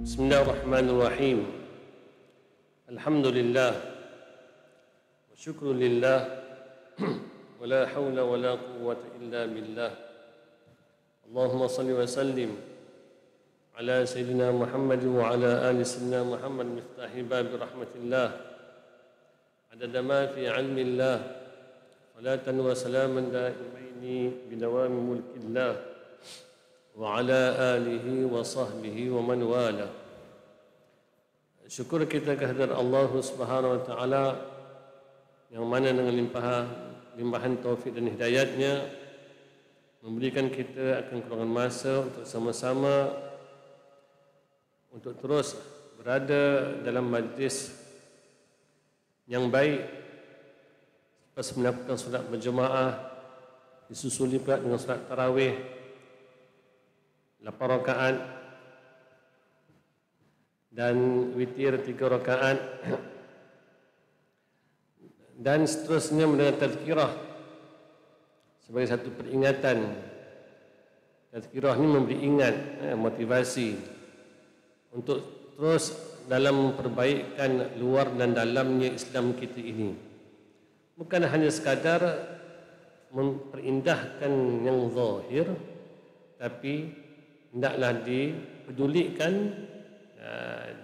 Bismillahirrahmanirrahim. Alhamdulillah wa syukru lillah wa la hawla wa la quwwata illa billah. Allahumma salli wa sallim ala sayyidina Muhammad wa ala ali sayyidina Muhammad miftahi bab rahmatillah adada ma fi ilmillah salatan wa salaman daimaini bidawami mulkillah wa ala alihi wa sahbihi wa man wala. Syukur kita kehadirat Allah Subhanahu wa taala yang mana dengan limpahan taufik dan hidayatnya memberikan kita akan kurungan masa untuk sama-sama untuk terus berada dalam majlis yang baik lepas melakukan solat berjemaah disusuli pula dengan solat tarawih 8 rakaat dan witir 3 rakaat dan seterusnya mendengar tazkirah sebagai satu peringatan. Tazkirah ini memberi ingat, motivasi untuk terus dalam perbaikan luar dan dalamnya Islam kita ini. Bukan hanya sekadar memperindahkan yang zahir, tapi hendaklah dipedulikan,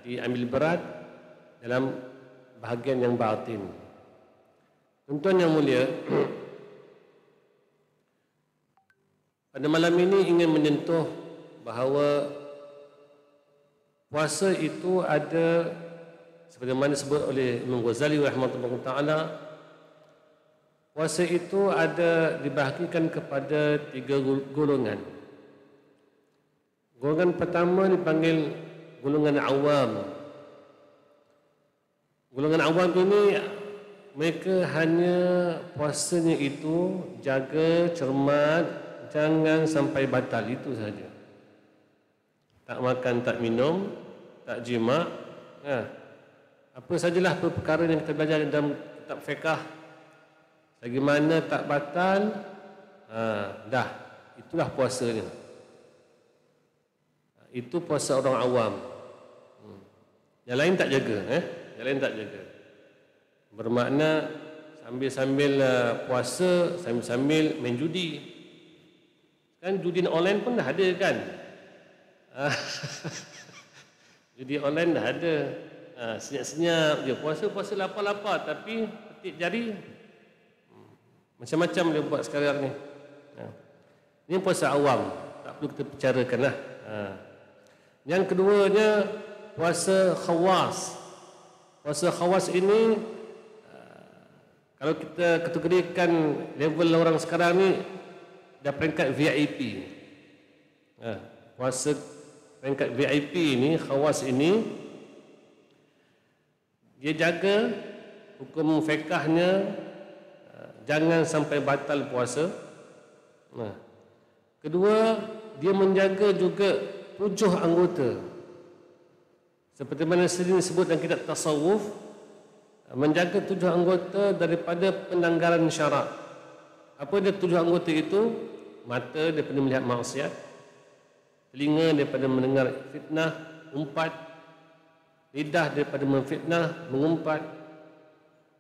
diambil berat dalam bahagian yang batin. Tuan-tuan yang mulia, pada malam ini ingin menyentuh bahawa puasa itu ada, seperti mana disebut oleh Imam Ghazali rahimahullah taala, puasa itu ada dibahagikan kepada 3 golongan. Golongan pertama dipanggil golongan awam. Golongan awam ini mereka hanya puasanya itu jaga, cermat, jangan sampai batal, itu saja. Tak makan, tak minum, tak jima. Apa sajalah perkara yang kita belajar dalam kitab fiqh, bagaimana tak batal, dah, itulah puasanya. Itu puasa orang awam. Yang lain tak jaga, yang lain tak jaga. Bermakna sambil-sambil puasa, sambil-sambil main judi. Kan judi online pun dah ada kan? Judi online dah ada. Senyap-senyap je, puasa lapar-lapar tapi petik jari. Macam-macam dia buat sekarang ni. Ini puasa awam, tak perlu kita bicarakan lah. Yang keduanya puasa khawas. Puasa khawas ini kalau kita kategorikan level orang sekarang ni dah peringkat VIP. Puasa peringkat VIP ni, khawas ini, dia jaga hukum fiqahnya, jangan sampai batal puasa. Kedua, dia menjaga juga 7 anggota. Seperti mana sering disebut dalam kitab tasawuf, menjaga 7 anggota daripada pelanggaran syarak. Apa dia 7 anggota itu? Mata daripada melihat maksiat, telinga daripada mendengar fitnah, umpat, lidah daripada memfitnah, mengumpat,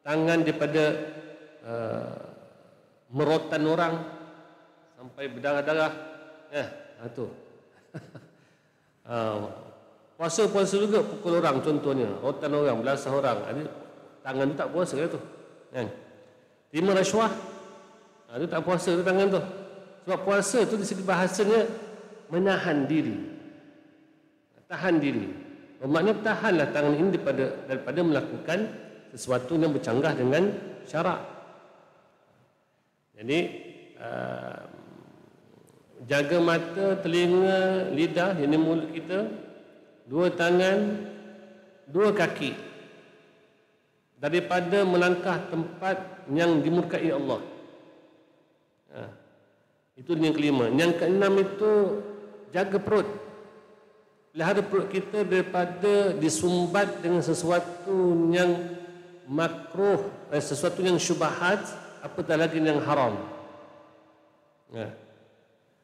tangan daripada merotan orang sampai berdarah-darah. Itu. Puasa-puasa juga pukul orang, contohnya rotan orang, belasah orang, ada tangan tu tak puasa tu kan. Terima rasuah, itu tak puasa tu tangan tu. Sebab puasa tu di segi bahasanya menahan diri, tahan diri. Bermakna tahanlah tangan ini daripada melakukan sesuatu yang bercanggah dengan syarak. Jadi jaga mata, telinga, lidah, ini mulut kita, 2 tangan, 2 kaki daripada melangkah tempat yang dimurkai Allah. Itu yang kelima. Yang keenam itu jaga perut. Pelihara perut kita daripada disumbat dengan sesuatu yang makruh, sesuatu yang syubhat, apatah lagi yang haram.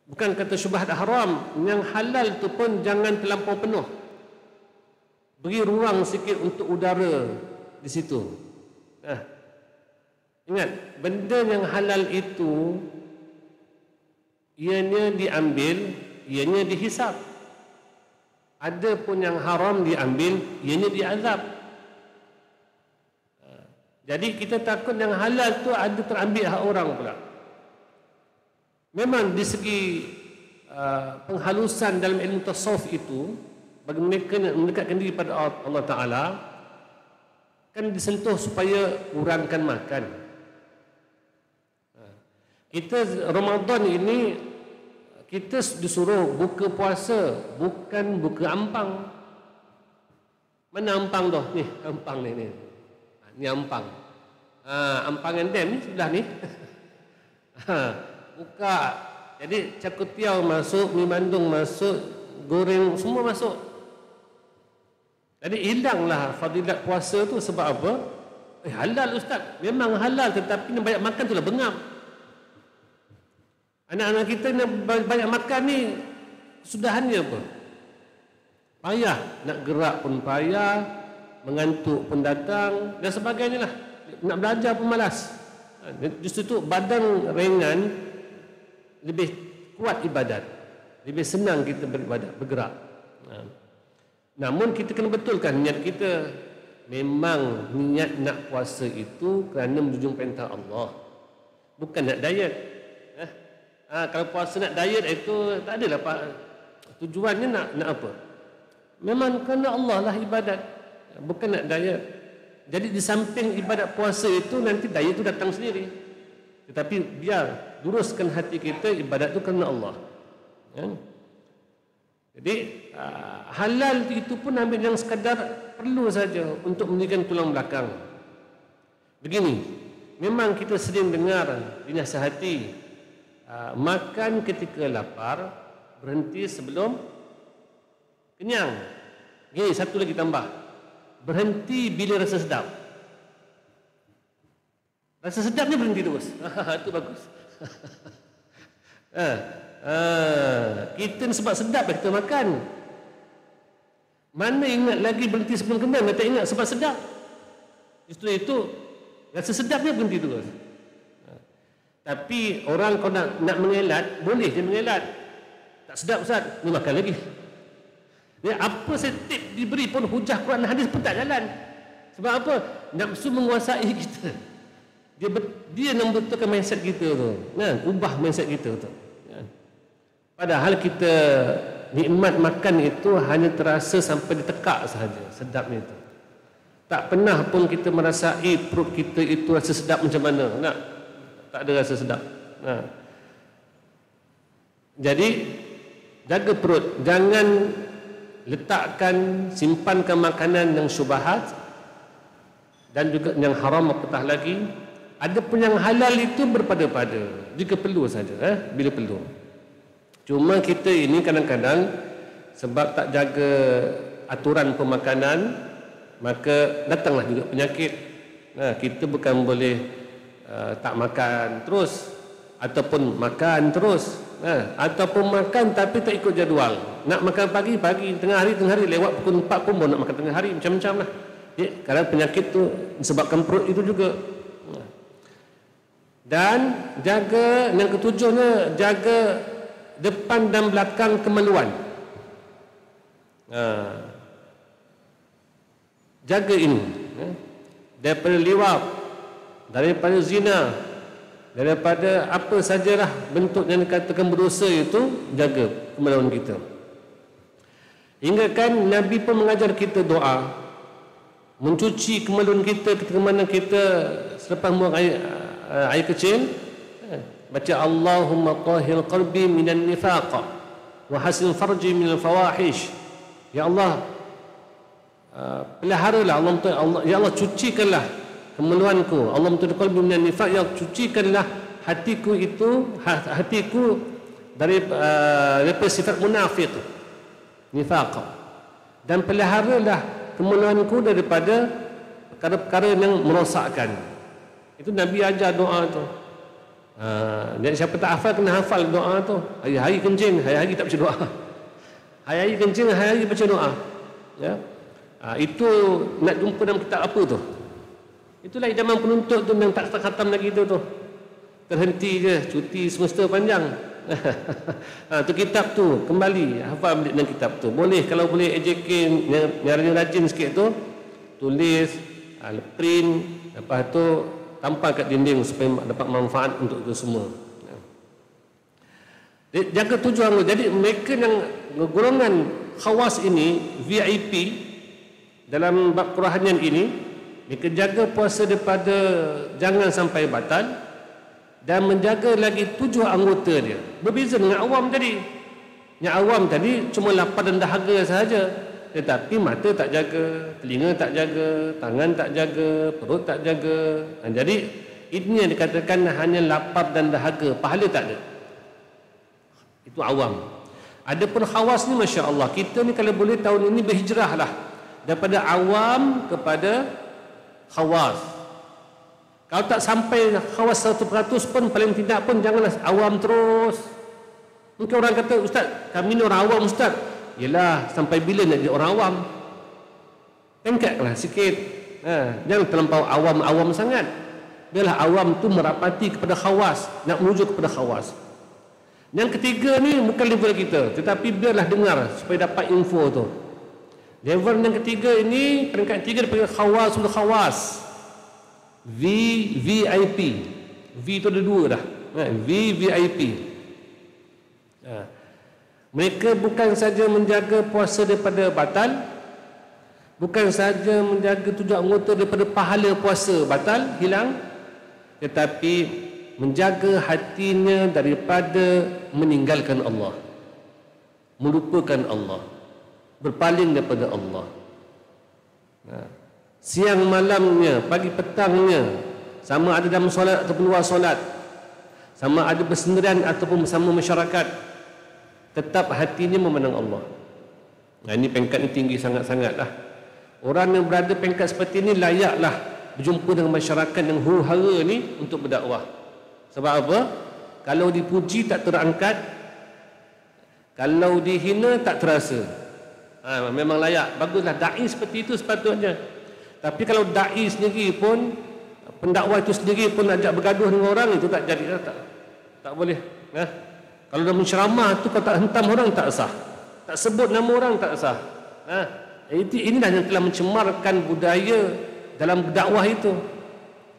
Bukan kata syubhat haram, yang halal itu pun jangan terlampau penuh. beri ruang sikit untuk udara di situ. Ingat, benda yang halal itu ianya diambil, ianya dihisap. Ada pun yang haram diambil, ianya diazab. Jadi kita takut yang halal tu ada terambil hak orang pula. Memang di segi penghalusan dalam ilmu tasawuf itu, bagi mereka yang mendekatkan diri pada Allah Ta'ala, kan disentuh supaya kurangkan makan. Kita Ramadan ini kita disuruh buka puasa, bukan buka ampang. Mana ampang tu? Ni, ampang ni. Ni ampang. Ampangan dam ni sebelah ni. Buka. Jadi cakutiau masuk, mi bandung masuk, goreng semua masuk. Jadi hilanglah fadilat puasa tu sebab apa? Halal ustaz. Memang halal, tetapi yang banyak makan tu lah bengap. Anak-anak kita yang banyak makan ni kesudahannya apa? Payah. Nak gerak pun payah, mengantuk pun datang dan sebagainya lah. Nak belajar pun malas. Justru tu badan ringan lebih kuat ibadat. Lebih senang kita beribadat, bergerak. Namun kita kena betulkan niat kita. Memang niat nak puasa itu kerana menjunjung perintah Allah, bukan nak diet. Kalau puasa nak diet itu tak adalah tujuannya nak apa. Memang kerana Allah lah ibadat, bukan nak diet. Jadi di samping ibadat puasa itu nanti diet itu datang sendiri. Tetapi biar luruskan hati kita, ibadat itu kerana Allah. Jadi halal itu pun ambil yang sekadar perlu saja untuk menjadikan tulang belakang. Begini, memang kita sering dengar dinasihati, makan ketika lapar, berhenti sebelum kenyang. Ini satu lagi tambah, berhenti bila rasa sedap. Rasa sedapnya berhenti terus. Itu bagus. Kita sebab sedap kita makan. Mana ingat lagi berhenti sebelum kenyang, tak ingat sebab sedap. Justru itu rasa sedapnya berhenti terus. Tapi orang kalau nak mengelat, boleh je mengelat. Tak sedap Ustaz, ni makan lagi. Dia apa setip diberi pun hujah Quran dan hadis pun tak jalan. Sebab apa? Nafsu menguasai kita. Dia yang membetulkan mindset kita tu. Ubah mindset kita tu. Padahal kita nikmat makan itu hanya terasa sampai di tekak sahaja, sedapnya itu. Tak pernah pun kita merasai perut kita itu rasa sedap macam mana. Tak ada rasa sedap. Jadi jaga perut, jangan letakkan, simpankan makanan yang syubhat dan juga yang haram apatah lagi. Ada pun yang halal itu berpada-pada jika perlu saja, bila perlu. Cuma kita ini kadang-kadang sebab tak jaga aturan pemakanan, maka datanglah juga penyakit. Kita bukan boleh tak makan terus, ataupun makan terus, ataupun makan tapi tak ikut jadual. Nak makan pagi, tengah hari lewat pukul 4 pun baru nak makan tengah hari, macam-macam lah. Kadang penyakit tu disebabkan perut itu juga. Dan jaga, yang ketujuhnya, jaga depan dan belakang kemaluan. Jaga ini, daripada liwat, daripada zina, daripada apa sajalah bentuk yang dikatakan berdosa itu, jaga kemaluan kita. Hingga kan Nabi pun mengajar kita doa mencuci kemaluan kita ketika mana kita selepas buang air kecil, baca Allahumma tahhir qalbi minan nifaq wa hasin farji minal fawahish. Ya Allah, peliharalah Allah, ya Allah cucikanlah kemaluanku. Allah tahhir qalbi minan nifaq, ya cucikanlah hatiku itu, hatiku daripada sifat munafik, nifaq, dan peliharalah kemaluanku daripada perkara-perkara yang merosakkan. Itu Nabi ajar doa tu. Jadi siapa tak hafal kena hafal doa tu. Hari-hari kencing, hari-hari tak baca doa. Hari-hari kencing, hari-hari baca doa. Ya. Itu nak jumpa dalam kitab apa tu? Itulah idaman penuntut tu yang tak khatam lagi tu. Terhenti je, cuti semester panjang. Tu kitab tu, kembali hafal balik dalam kitab tu. Boleh, kalau boleh AJK yang rajin sikit tu, tulis, print, lepas tu tampal kat dinding supaya dapat manfaat untuk itu semua. Jaga tujuan. Jadi mereka yang golongan khawas ini, VIP dalam bab kerohanian ini, mereka jaga puasa daripada jangan sampai batal dan menjaga lagi 7 anggota dia. Berbeza dengan awam tadi. Yang awam tadi cuma lapar dan dahaga sahaja, tetapi mata tak jaga, telinga tak jaga, tangan tak jaga, perut tak jaga. Jadi ini yang dikatakan hanya lapar dan dahaga, pahala tak ada. Itu awam. Adapun khawas ni, Masya Allah, kita ni kalau boleh tahun ini berhijrah lah daripada awam kepada khawas. Kalau tak sampai khawas 100% pun, paling tidak pun janganlah awam terus. Mungkin orang kata, Ustaz, kami ni orang awam, Ustaz. Yelah, sampai bila nak jadi orang awam? Pengkatlah sikit. Jangan terlampau awam-awam sangat. Biarlah awam tu merapati kepada khawas, nak menuju kepada khawas. Yang ketiga ni bukan level kita, tetapi biarlah dengar supaya dapat info tu. Level yang ketiga ini, peringkat ketiga dipanggil khawasul khawas. VIP. V tu ada 2 dah. VIP. Mereka bukan saja menjaga puasa daripada batal, bukan saja menjaga 7 anggota daripada pahala puasa batal, hilang, tetapi menjaga hatinya daripada meninggalkan Allah, melupakan Allah, berpaling daripada Allah. Siang malamnya, pagi petangnya, sama ada dalam solat ataupun luar solat, sama ada bersendirian ataupun bersama masyarakat, tetap hatinya memandang Allah. Ini pengkat ni tinggi sangat-sangat lah. Orang yang berada pengkat seperti ini layaklah berjumpa dengan masyarakat yang huru-hara ni untuk berdakwah. Sebab apa? Kalau dipuji tak terangkat, kalau dihina tak terasa. Memang layak. Baguslah da'i seperti itu sepatutnya. Tapi kalau da'i sendiri pun, pendakwah itu sendiri pun ajak bergaduh dengan orang, itu tak jadi, tak boleh. Kalau dalam ceramah tu kalau tak hentam orang tak sah, tak sebut nama orang tak sah. Inilah yang telah mencemarkan budaya dalam dakwah itu.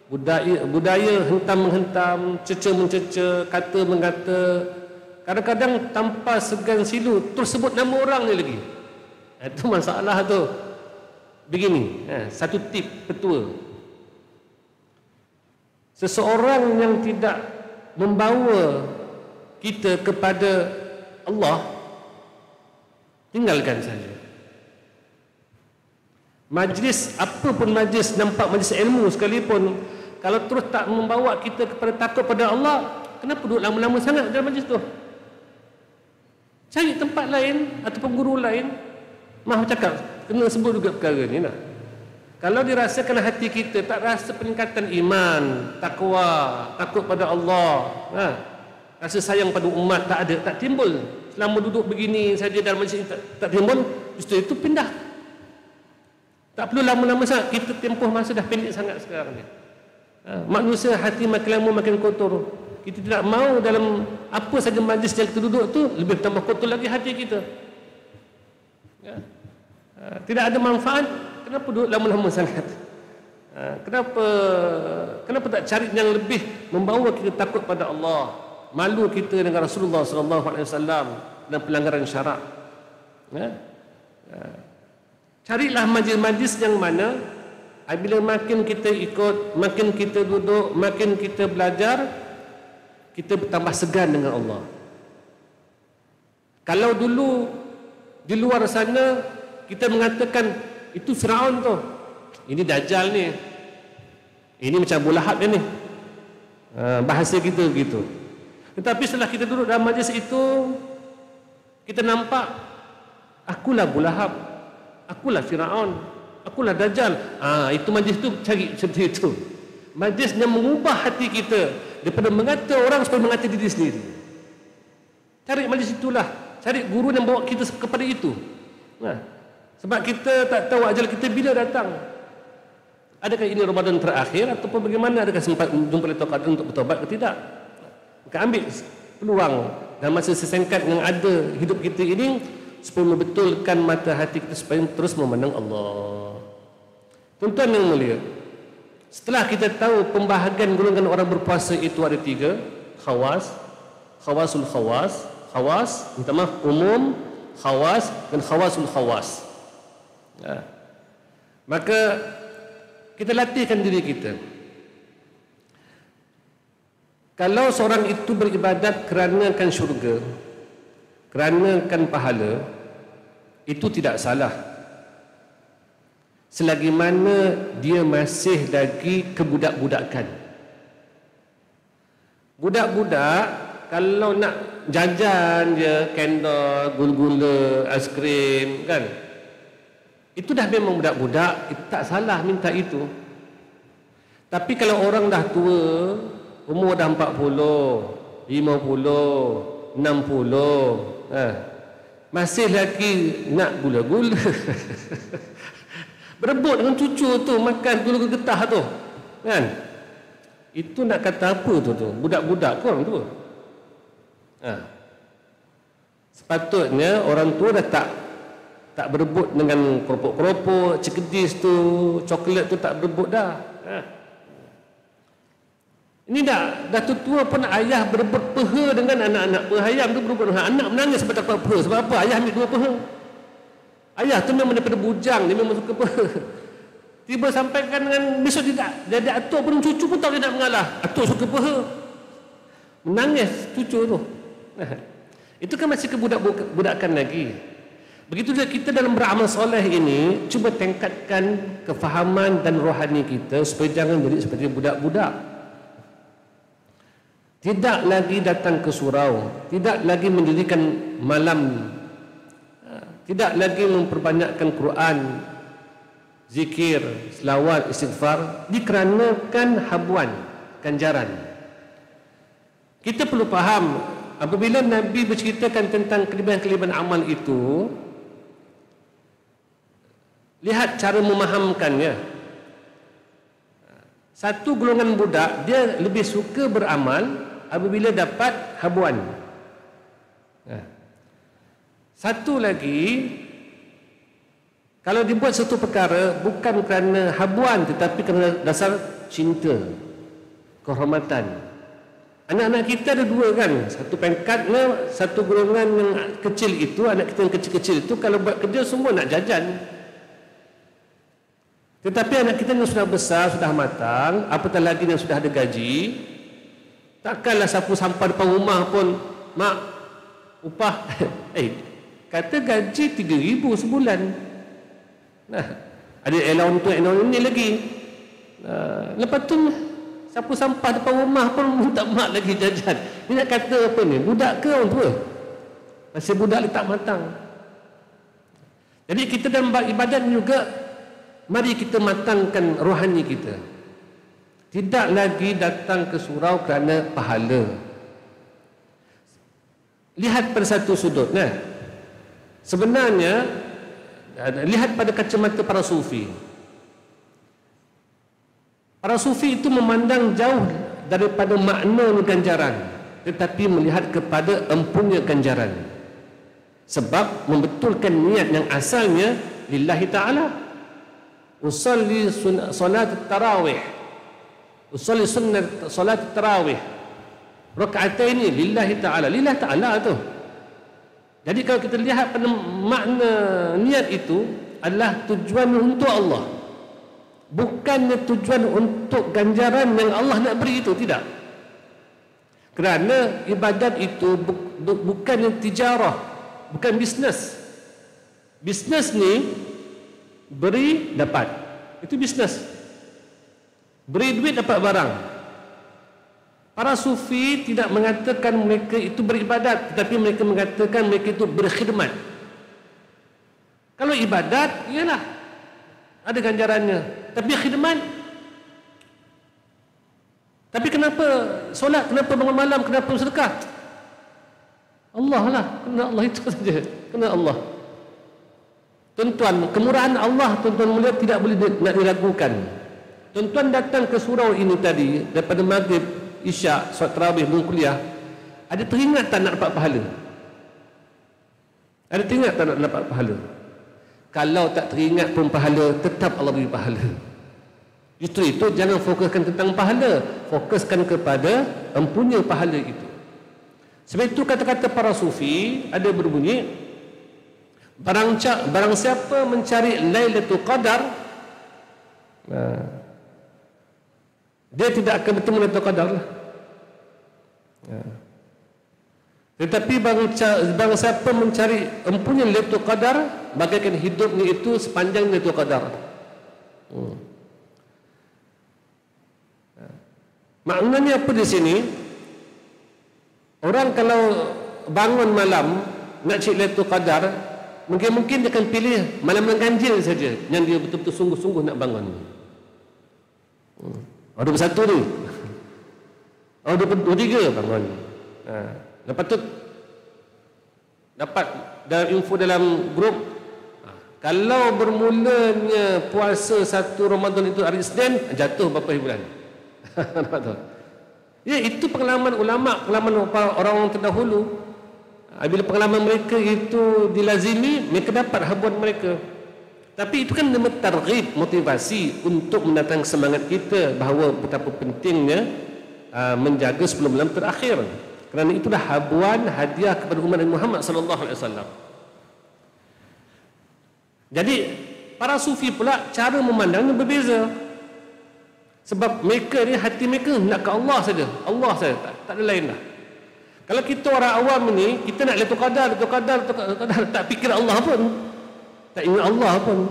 Budaya hentam-menghentam, cerca-mencerca, kata-mengata, kadang-kadang tanpa segan silu terus sebut nama orang ni lagi. Itu masalah tu. Begini, satu tip petua. Seseorang yang tidak membawa kita kepada Allah, tinggalkan saja. Majlis, apa pun majlis, nampak majlis ilmu sekalipun, kalau terus tak membawa kita kepada takut pada Allah, kenapa duduk lama-lama sangat dalam majlis tu? Cari tempat lain ataupun guru lain. Maaf cakap, kena sebut juga perkara ni lah. Kalau dirasakan hati kita tak rasa peningkatan iman, takwa, takut pada Allah, rasa sayang pada umat tak ada, tak timbul. Selama duduk begini saja dalam majlis tak timbul, justru itu pindah. Tak perlu lama-lama sangat, kita tempoh masa dah pendek sangat sekarang ni. Manusia hati makin lama makin kotor. Kita tidak mau dalam apa saja majlis yang kita duduk tu lebih tambah kotor lagi hati kita. Tidak ada manfaat, kenapa duduk lama-lama sangat? Kenapa tak cari yang lebih membawa kita takut pada Allah, malu kita dengan Rasulullah SAW dan pelanggaran syarak? Carilah majlis-majlis yang mana bila makin kita ikut, makin kita duduk, makin kita belajar, kita bertambah segan dengan Allah. Kalau dulu di luar sana kita mengatakan itu Firaun tu, ini Dajjal ni, ini macam Abu Lahab ni, bahasa kita begitu. Tetapi setelah kita duduk dalam majlis itu, kita nampak akulah Abu Lahab, akulah Firaun, akulah Dajjal. Itu majlis tu cari seperti itu. Majlis yang mengubah hati kita daripada mengata orang supaya mengata diri sendiri. Cari majlis itulah, cari guru yang bawa kita kepada itu. Sebab kita tak tahu ajal kita bila datang. Adakah ini Ramadan terakhir ataupun bagaimana? Adakah sempat jumpa Lailatul Qadar untuk bertaubat ke tidak? Maka ambil peluang dalam masa sesingkat yang ada hidup kita ini supaya membetulkan mata hati kita supaya terus memandang Allah. Tuan-tuan yang mulia, setelah kita tahu pembahagian golongan orang berpuasa itu ada 3, khawas, khawasul khawas, khawas, minta maaf, umum, khawas dan khawasul khawas. Maka kita latihkan diri kita. Kalau seorang itu beribadat keranakan syurga, keranakan pahala, itu tidak salah. Selagi mana dia masih lagi kebudak-budakan. Budak-budak kalau nak jajan je, cendol, gula-gula, aiskrim, kan? Itu dah memang budak-budak, itu tak salah minta itu. Tapi kalau orang dah tua, umur dah 40, 50, 60, masih lagi nak gula-gula. Berebut dengan cucu tu, makan gula-gula getah tu, kan? Itu nak kata apa tu? Budak-budak kau orang tua. Sepatutnya orang tua dah tak berebut dengan keropok-keropok, cekedis tu, coklat tu tak berebut dah. Ini dah tua pun ayah berebut peha dengan anak-anak. Ayah tu berebut dengan anak, menangis sebab tak apa peha. Sebab apa? Ayah ambil 2 peha. Ayah tu memang daripada bujang, dia memang suka peha. Tiba sampaikan dengan besok tidak. Jadi atuk pun cucu pun tak boleh nak mengalah. Atuk suka peha. Menangis cucu tu. Itu kan masih kebudak-budakan lagi. Begitu juga kita dalam beramal soleh ini, cuba tingkatkan kefahaman dan rohani kita supaya jangan jadi seperti budak-budak. Tidak lagi datang ke surau, tidak lagi mendirikan malam, tidak lagi memperbanyakkan Quran, zikir, selawat, istighfar, dikarenakan habuan, ganjaran. Kita perlu faham, apabila Nabi berceritakan tentang kelebihan-kelebihan amal itu, lihat cara memahamkannya. Satu golongan budak, dia lebih suka beramal apabila dapat habuan. Satu lagi, kalau dibuat satu perkara bukan kerana habuan tetapi kerana dasar cinta, kehormatan. Anak-anak kita ada 2 kan, satu pangkatnya, satu golongan yang kecil itu, anak kita yang kecil-kecil itu kalau buat kerja semua nak jajan. Tetapi anak kita yang sudah besar, sudah matang, apatah lagi yang sudah ada gaji, takkanlah sapu sampah depan rumah pun, mak, upah, kata gaji 3,000 sebulan. Nah, ada allowance tu, allowance ini lagi. Lepas tu, sapu sampah depan rumah pun minta mak lagi jajan. Dia nak kata apa ni? Budak ke orang tua? Masih budak dia tak matang. Jadi kita dalam ibadat juga, mari kita matangkan rohani kita. Tidak lagi datang ke surau kerana pahala. Lihat pada satu sudut, nah. Sebenarnya lihat pada kacamata para sufi. Para sufi itu memandang jauh daripada makna ganjaran, tetapi melihat kepada empunya ganjaran. Sebab membetulkan niat yang asalnya lillahi ta'ala. Usalli salat tarawih, usalli sunnat salat tarawih, rakaataini lillahi ta'ala. Lillahi ta'ala tu. Jadi kalau kita lihat pada makna niat itu adalah tujuan untuk Allah, bukannya tujuan untuk ganjaran yang Allah nak beri itu, tidak. Kerana ibadat itu bukan tijarah, bukan bisnes. Bisnes ni beri dapat, itu bisnes. Beri duit dapat barang. Para sufi tidak mengatakan mereka itu beribadat, tetapi mereka mengatakan mereka itu berkhidmat. Kalau ibadat, iyalah ada ganjarannya, tapi khidmat. Tapi kenapa solat, kenapa bangun malam, kenapa sedekah? Allah lah, kena Allah itu saja, kena Allah. Tuan-tuan, kemurahan Allah, tuan-tuan mulia, tidak boleh nak diragukan. Tuan-tuan datang ke surau ini tadi daripada maghrib, isyak, solat tarawih, kuliah, ada teringat tak nak dapat pahala? Ada teringat tak nak dapat pahala? Kalau tak teringat pun pahala, tetap Allah beri pahala. Justru itu jangan fokuskan tentang pahala, fokuskan kepada empunya pahala itu. Sebab itu kata-kata para sufi ada berbunyi, barang siapa mencari Lailatul Qadar, dia tidak akan bertemu Lailatul Qadar lah. Tetapi barang siapa mencari empunya Lailatul Qadar, bagaikan hidupnya itu sepanjang Lailatul Qadar. Maknanya apa di sini? Orang kalau bangun malam nak cari Lailatul Qadar, mungkin dia akan pilih malam yang ganjil saja, yang dia betul-betul sungguh-sungguh nak bangun. 21 ni, 23 bangun. Lepas tu dapat dalam info dalam grup, kalau bermulanya puasa 1 Ramadan itu hari Isnin, jatuh berapa bulan. Ya, itu pengalaman ulama, pengalaman orang-orang terdahulu. Bila pengalaman mereka itu dilazimi, mereka dapat habuan mereka. Tapi itu kan targhib, motivasi untuk mendatangkan semangat kita bahawa betapa pentingnya menjaga 10 bulan terakhir. Kerana itulah habuan hadiah kepada umat Nabi Muhammad sallallahu alaihi wasallam. Jadi para sufi pula cara memandangnya berbeza. Sebab mereka ni, hati mereka nak ke Allah saja. Allah saja, tak ada lain dah. Kalau kita orang awam ni, kita nak Lailatul Qadar, tak fikir Allah pun, tak ingat Allah pun,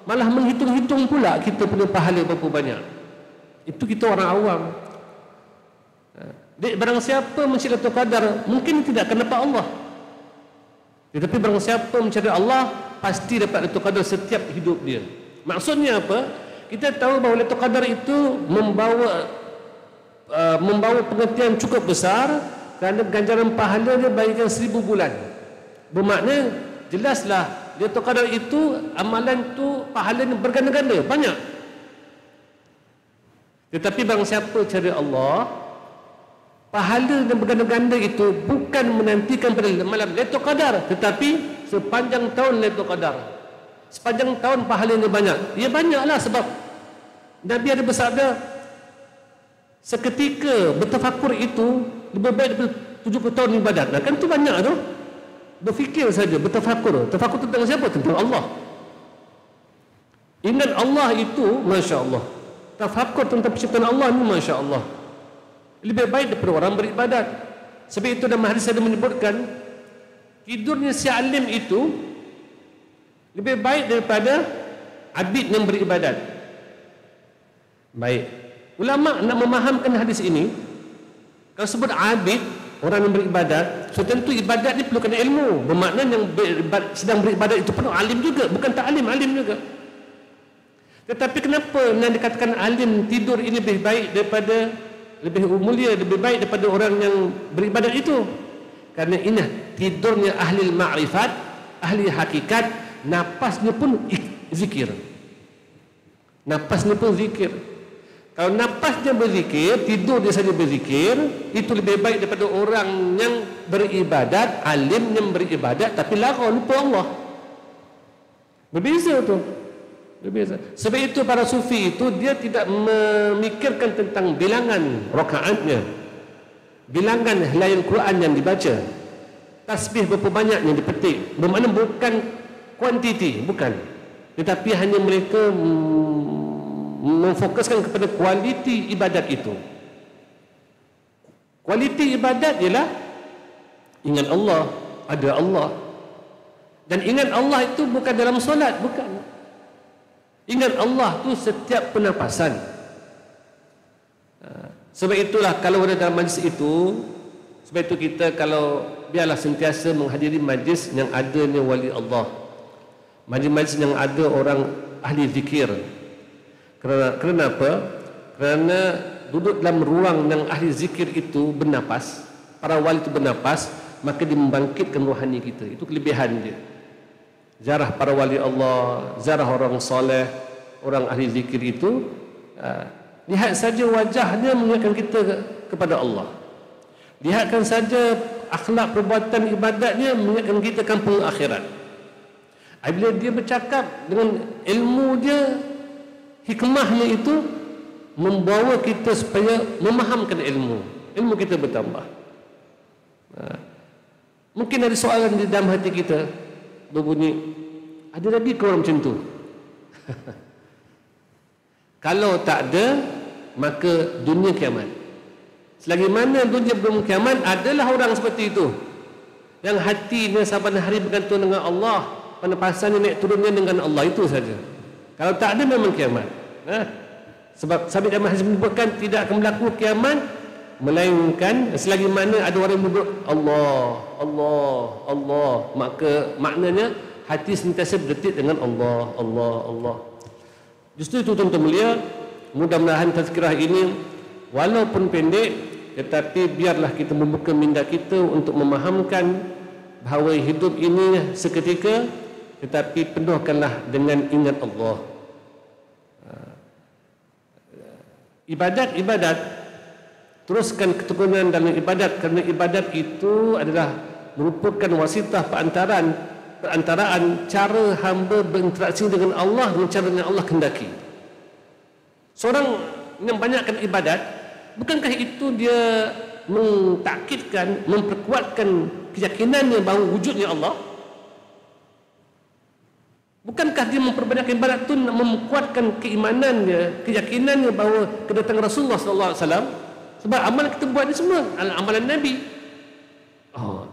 malah menghitung-hitung pula kita punya pahala berapa banyak. Itu kita orang awam. Barang siapa mencari Lailatul Qadar, mungkin tidak akan dapat Allah. Tetapi barang siapa mencari Allah, pasti dapat Lailatul Qadar setiap hidup dia. Maksudnya apa? Kita tahu bahawa Lailatul Qadar itu membawa pengertian cukup besar, kerana ganjaran pahalanya bagaikan 1000 bulan. Bermakna jelaslah Lailatul Qadar itu, amalan itu pahalanya berganda-ganda, banyak. Tetapi barang siapa cari Allah, pahala yang berganda-ganda itu bukan menantikan pada malam Lailatul Qadar, tetapi sepanjang tahun Lailatul Qadar. Sepanjang tahun pahalanya banyak. Ya banyaklah, sebab Nabi ada bersabda, seketika bertafakur itu lebih baik daripada 70 tahun ibadat. Nah, kan itu banyak tu. Berfikir saja, bertafakur. Tafakur tentang siapa? Tentang Allah. Ingat Allah itu, Masya Allah. Tafakur tentang penciptaan Allah ni, Masya Allah, lebih baik daripada orang beribadat. Sebab itu dalam hadis ada menyebutkan, tidurnya si alim itu lebih baik daripada abid yang beribadat. Baik, ulama nak memahamkan hadis ini, kalau sebut abid, orang yang beribadat, so tentu ibadat ni perlukan ilmu. Bermakna yang sedang beribadat itu penuh alim juga, bukan tak alim juga. Tetapi kenapa yang dikatakan alim tidur ini lebih baik daripada, lebih mulia, lebih baik daripada orang yang beribadat itu? Karena ini tidurnya ahli ma'rifat, ahli hakikat. Napasnya pun zikir. Napasnya pun zikir. Kalau napasnya berzikir, tidur dia saja berzikir, itu lebih baik daripada orang yang beribadat, alim yang beribadat tapi lara lupa Allah. Berbeza tu. Berbeza. Sebab itu para sufi itu dia tidak memikirkan tentang bilangan rakaatnya, bilangan helaian Quran yang dibaca, tasbih berapa banyak yang dipetik. Bermakna bukan kuantiti, bukan, tetapi hanya mereka memfokuskan kepada kualiti ibadat itu. Kualiti ibadat ialah ingat Allah, ada Allah. Dan ingat Allah itu bukan dalam solat, bukan. Ingat Allah itu setiap pernafasan. Sebab itulah kalau ada dalam majlis itu, sebab itu kita kalau biarlah sentiasa menghadiri majlis yang adanya wali Allah, majlis-majlis yang ada orang ahli zikir. Kerana apa? Kerana duduk dalam ruang yang ahli zikir itu bernapas, para wali itu bernapas, maka dia membangkitkan rohani kita. Itu kelebihan dia. ziarah para wali Allah, ziarah orang soleh, orang ahli zikir itu, lihat saja wajahnya mengingatkan kita kepada Allah. Lihatkan saja akhlak perbuatan ibadatnya mengingatkan kita kampung akhirat. Bila dia bercakap dengan ilmu dia, hikmahnya itu membawa kita supaya memahamkan ilmu kita bertambah. Mungkin ada soalan di dalam hati kita berbunyi, ada Nabi ke orang macam tu? Kalau tak ada, maka dunia kiamat. Selagi mana dunia belum kiamat, adalah orang seperti itu yang hatinya saban hari bergantung dengan Allah, penapasannya naik turunnya dengan Allah, itu saja. Kalau tak ada, memang kiamat. Sebab Sabit Ahmad Hazim menyebutkan tidak akan berlaku kiamat melainkan selagi mana ada orang yang menyebut Allah, Allah, Allah, maka maknanya hati sentiasa berdetik dengan Allah, Allah, Allah. Justru itu tuan-tuan mulia, mudah-mudahan tazkirah ini walaupun pendek, tetapi biarlah kita membuka minda kita untuk memahamkan bahawa hidup ini seketika, tetapi penuhkanlah dengan ingat Allah. Ibadat, teruskan keturunan dalam ibadat, kerana ibadat itu adalah merupakan wasitah perantaraan cara hamba berinteraksi dengan Allah dengan cara yang Allah kehendaki. Seorang yang banyakkan ibadat, bukankah itu dia mentakkidkan, memperkuatkan keyakinannya bahawa wujudnya Allah? Bukankah dia memperbanyakkan ibadat itu memkuatkan keimanannya, keyakinannya bahawa kedatangan Rasulullah SAW? Sebab amalan kita buat ini semua amalan Nabi.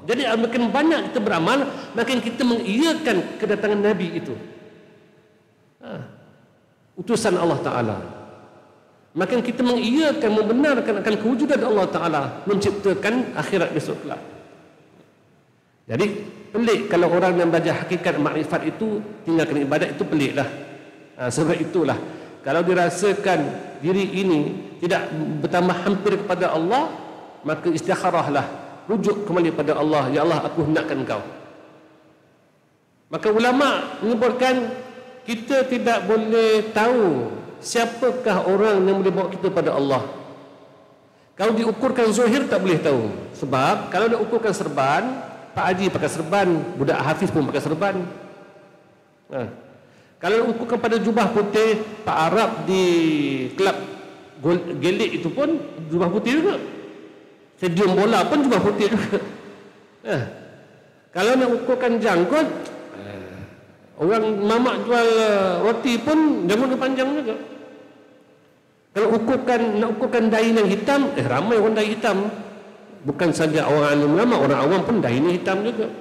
Jadi makin banyak kita beramal, makin kita mengiyakan kedatangan Nabi itu, utusan Allah Ta'ala. Makin kita mengiyakan, membenarkan akan kewujudan Allah Ta'ala menciptakan akhirat besok kelak. Jadi pelik kalau orang yang belajar hakikat makrifat itu tinggalkan ibadat, itu peliklah. Sebab itulah kalau dirasakan diri ini tidak bertambah hampir kepada Allah, maka istikharahlah, rujuk kembali pada Allah. Ya Allah, aku hendakkan Engkau. Maka ulama menyebutkan kita tidak boleh tahu siapakah orang yang boleh bawa kita pada Allah. Kalau diukurkan zahir tak boleh tahu. Sebab kalau diukurkan serban, Pak Haji pakai serban, budak Hafiz pun pakai serban. Kalau ukurkan pada jubah putih, Pak Arab di kelab gelik itu pun jubah putih juga. Stadium bola pun jubah putih juga. Kalau nak ukurkan janggut, orang mamak jual roti pun janggut dia panjang juga. Kalau nak ukurkan dahi yang hitam, ramai orang dahi hitam. Bukan saja orang alim ulama, orang awam pun dahinya hitam juga.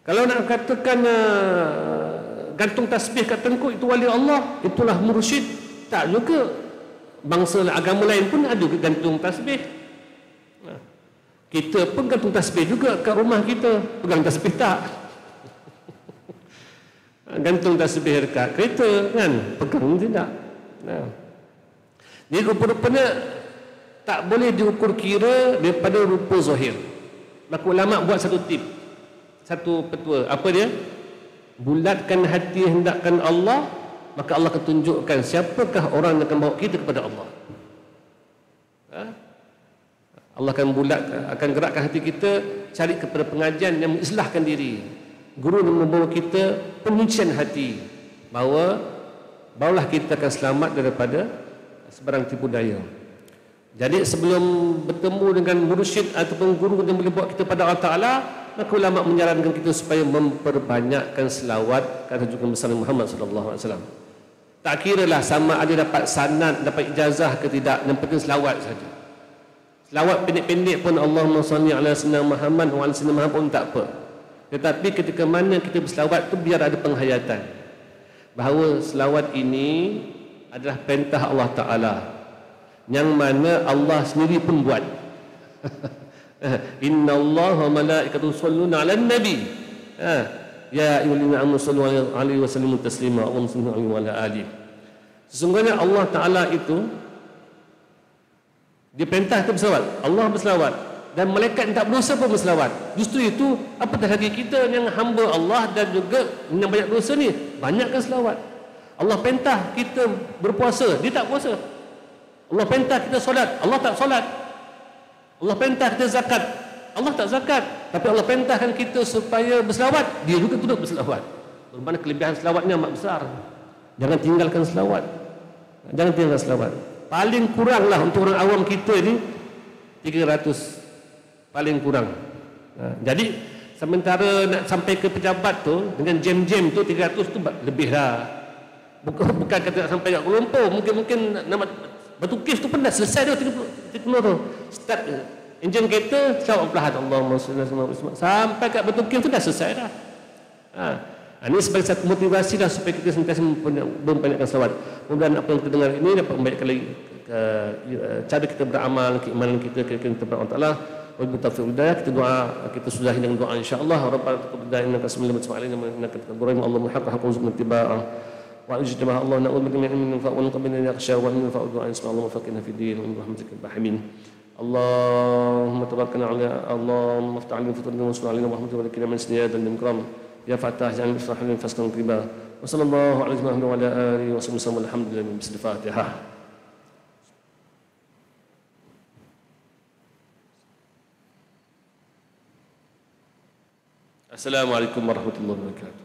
Kalau nak katakan gantung tasbih kat tengkuk itu wali Allah, itulah mursyid, tak juga. Bangsa agama lain pun ada gantung tasbih. Kita pun gantung tasbih juga kat rumah kita, pegang tasbih tak. Gantung tasbih dekat kereta kan, pegang tidak. Jadi rupa-rupanya tak boleh diukur kira daripada rupa zahir. Maka ulama buat satu tip, satu petua. Apa dia? Bulatkan hati hendakkan Allah, maka Allah akan tunjukkan siapakah orang yang akan bawa kita kepada Allah. Allah akan akan gerakkan hati kita cari kepada pengajian yang mengislahkan diri, guru yang membawa kita penyucian hati, barulah kita akan selamat daripada sebarang tipu daya. Jadi sebelum bertemu dengan mursyid ataupun guru yang boleh bawa kita pada Allah Ta'ala, maka ulama menyarankan kita supaya memperbanyakkan selawat kata juga besar Muhammad SAW. Tak kiralah sama ada dapat sanad, dapat ijazah ke tidak, yang penting selawat saja. Selawat pendek-pendek pun Allahumma salli ala sayyidina Muhammad wa ala sayyidina Muhammad pun tak apa. Tetapi ketika mana kita berselawat tu biar ada penghayatan bahawa selawat ini adalah perintah Allah Ta'ala, yang mana Allah sendiri pun buat. Inna Allah wa malaikatu yusholluna 'alan nabi. Ya ayyuhallazina amanu shallu 'alaihi wa sallimu taslima. Allahumma shalli 'alaihi wa ala alihi. Sesungguhnya Allah Ta'ala itu dia perintah kita berselawat. Allah berselawat. dan malaikat yang tak berdosa pun berselawat. Justru itu, apatah lagi kita yang hamba Allah dan juga yang banyak dosa ni, banyakkan selawat. Allah perintah kita berpuasa, dia tak puasa. Allah perintah kita solat, Allah tak solat. Allah perintah kita zakat, Allah tak zakat. Tapi Allah perintahkan kita supaya berselawat, dia juga turut berselawat. Bermakna kelebihan selawatnya amat besar. Jangan tinggalkan selawat. Jangan tinggalkan selawat. Paling kuranglah untuk orang awam kita ni 300. Paling kurang. Jadi sementara nak sampai ke pejabat tu dengan jam-jam tu 300 tu lebih dah. Bukan kata nak sampai kat Kuala Lumpur, mungkin nak batu kes tu pun dah selesai dah 30 tu. Start enjin kereta syawab pelahat Allahumma salli alaihi wasallam sampai kat batu kes tu dah selesai dah. Ini sebagai satu motivasi dah supaya kita sentiasa memperbanyakkan selawat. Mudah-mudahan apa yang kita dengar ini dapat membaikkan lagi cara kita beramal, keimanan kita kepada Allah Taala. Wabillahi taufiq hidayah. Kita doa, kita sudahi dengan doa insyaallah. Rabbana taqabbal innaka samiyul alim innaka taqabbal Allahumma haqqan haqqan warzuqna ittiba'ah. Wa ijtaba Allah na'udzu bika min fa wa naqbina yakhsha wa min fa'u du'a isma Allah faqina fi din wa rahmatika rahimin. Allahumma tabarakna ala Allahumma aftah lana futurna wa salli ala Muhammad wa ala alihi min siyadan min ikram. Ya Fatah jangan bismillahirrahmanirrahim faskan riba. Wa sallallahu alaihi wa ala alihi wa sallam alhamdulillah min Fatihah. Assalamualaikum warahmatullahi wabarakatuh.